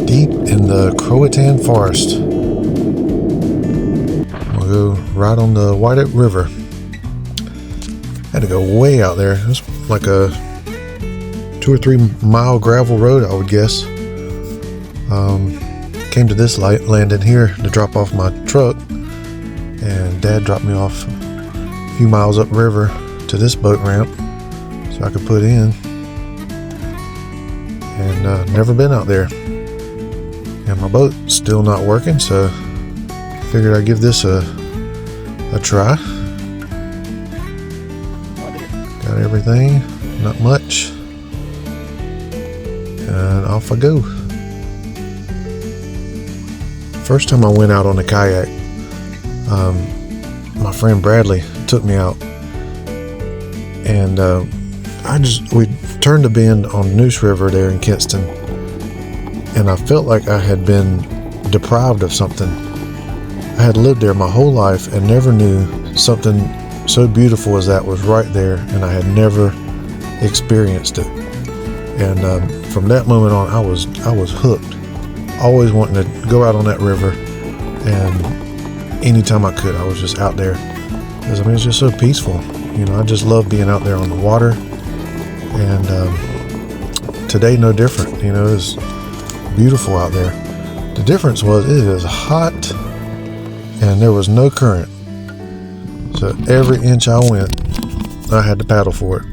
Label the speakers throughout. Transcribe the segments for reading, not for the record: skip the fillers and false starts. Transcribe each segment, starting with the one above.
Speaker 1: deep in the Croatan forest. We'll go right on the White River. Had to go way out there. It was like a 2 or 3 mile gravel road, I would guess. Came to this light, landed here to drop off my truck, and Dad dropped me off a few miles upriver to this boat ramp so I could put in. And never been out there. And my boat's still not working, so figured I'd give this a try. Got everything, not much, and off I go. First time I went out on a kayak, my friend Bradley took me out, and we turned a bend on Noose River there in Kinston, and I felt like I had been deprived of something. I had lived there my whole life and never knew something so beautiful as that was right there, and I had never experienced it. And from that moment on, I was hooked. Always wanting to go out on that river, and anytime I could, I was just out there. Because it's just so peaceful. I just love being out there on the water. And today, no different. It's beautiful out there. The difference was it is hot, and there was no current. So every inch I went, I had to paddle for it.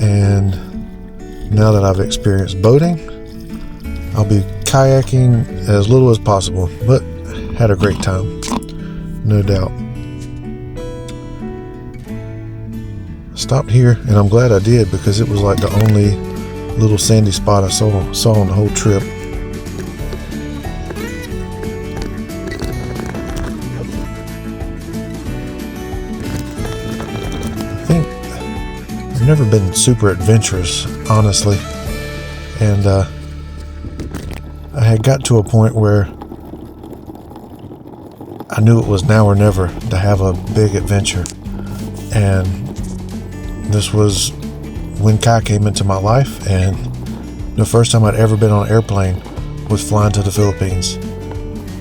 Speaker 1: And now that I've experienced boating, I'll be kayaking as little as possible, but had a great time, no doubt. Stopped here, and I'm glad I did, because it was like the only little sandy spot I saw on the whole trip. I've never been super adventurous, honestly, and I had got to a point where I knew it was now or never to have a big adventure, and this was when Kai came into my life, and the first time I'd ever been on an airplane was flying to the Philippines,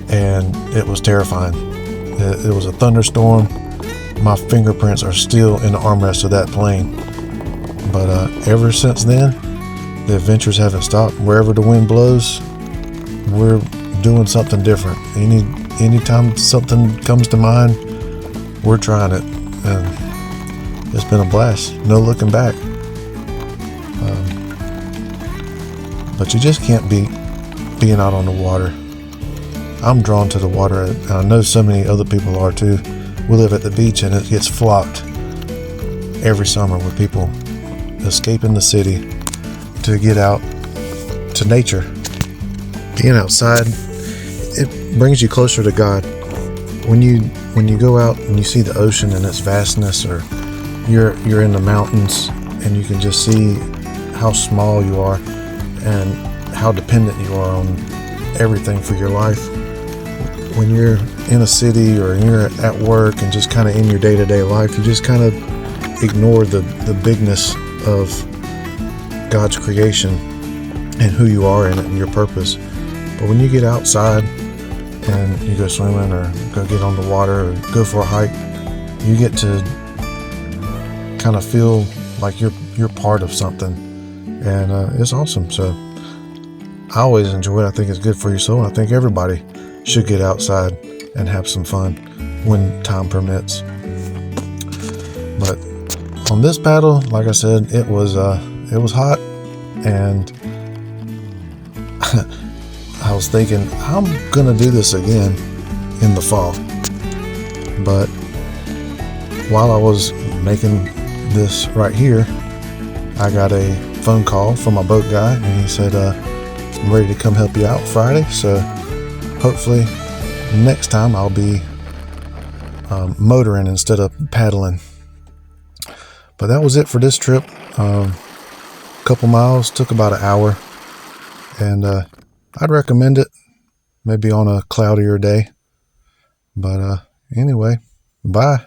Speaker 1: and it was terrifying. It was a thunderstorm. My fingerprints are still in the armrest of that plane. But ever since then, the adventures haven't stopped. Wherever the wind blows, we're doing something different. Anytime something comes to mind, we're trying it. And it's been a blast. No looking back. But you just can't beat being out on the water. I'm drawn to the water, and I know so many other people are too. We live at the beach, and it gets flocked every summer with people escaping the city to get out to nature. Being outside, it brings you closer to God. When you go out and you see the ocean and its vastness, or you're in the mountains and you can just see how small you are and how dependent you are on everything for your life. When you're in a city or you're at work and just kind of in your day-to-day life, you just kind of ignore the bigness of God's creation and who you are in it and your purpose. But when you get outside and you go swimming or go get on the water or go for a hike, you get to kind of feel like you're part of something, and it's awesome. So I always enjoy it. I think it's good for your soul, and I think everybody should get outside and have some fun when time permits. But on this paddle, like I said, it was hot, and I was thinking I'm gonna do this again in the fall. But while I was making this right here, I got a phone call from my boat guy, and he said, I'm ready to come help you out Friday. So hopefully next time I'll be motoring instead of paddling. But that was it for this trip. Couple miles, took about an hour, and I'd recommend it maybe on a cloudier day. But anyway, bye.